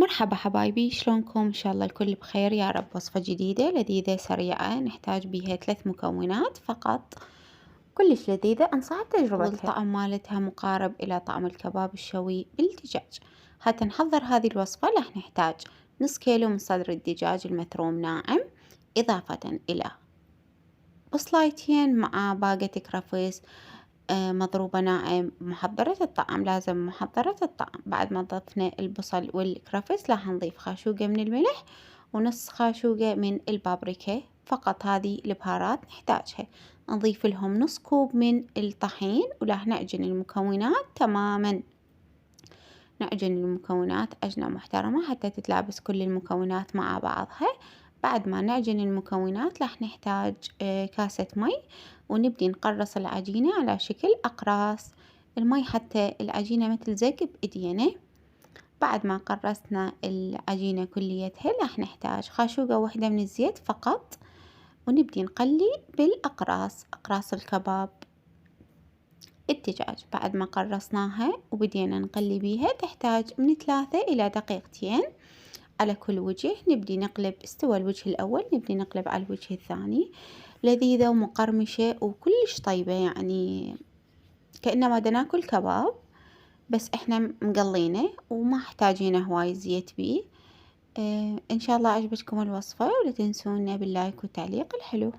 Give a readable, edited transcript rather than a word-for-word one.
مرحبا حبايبي، شلونكم؟ إن شاء الله الكل بخير يا رب. وصفة جديدة لذيذة سريعة نحتاج بيها 3 مكونات فقط، كلش لذيذة أنصح بتجربتها، والطعم مالتها مقارب إلى طعم الكباب الشوي بالدجاج. حتى نحضر هذه الوصفة راح نحتاج نص كيلو من صدر الدجاج المثروم ناعم، إضافة إلى بصلايتين مع باقة كرفس مضروبة ناعم محضرة الطعم، لازم محضرة الطعم. بعد ما ضفنا البصل والكرفس راح نضيف خاشوقة من الملح ونص خاشوقة من البابريكا، فقط هذه البهارات نحتاجها. نضيف لهم نص كوب من الطحين وراح نعجن المكونات تماما، نعجن المكونات عجنة محترمة حتى تتلابس كل المكونات مع بعضها. بعد ما نعجن المكونات راح نحتاج كاسة مي، ونبدي نقرص العجينة على شكل أقراص، المي حتى العجينة ما تلزق بإيدينا. بعد ما قرصنا العجينة كليتها راح نحتاج خاشوقة واحدة من الزيت فقط، ونبدي نقلي بالأقراص، أقراص الكباب الدجاج. بعد ما قرصناها وبدينا نقلي بيها تحتاج من 3 إلى دقيقتين على كل وجه. نبدي نقلب، استوى الوجه الأول نبدي نقلب على الوجه الثاني. لذيذة ومقرمشة وكلش طيبة، يعني كأنما دا ناكل كباب بس احنا مقلينه وما احتاجينه هواي زيت بيه. ان شاء الله عجبتكم الوصفة، ولا تنسونا باللايك والتعليق الحلو.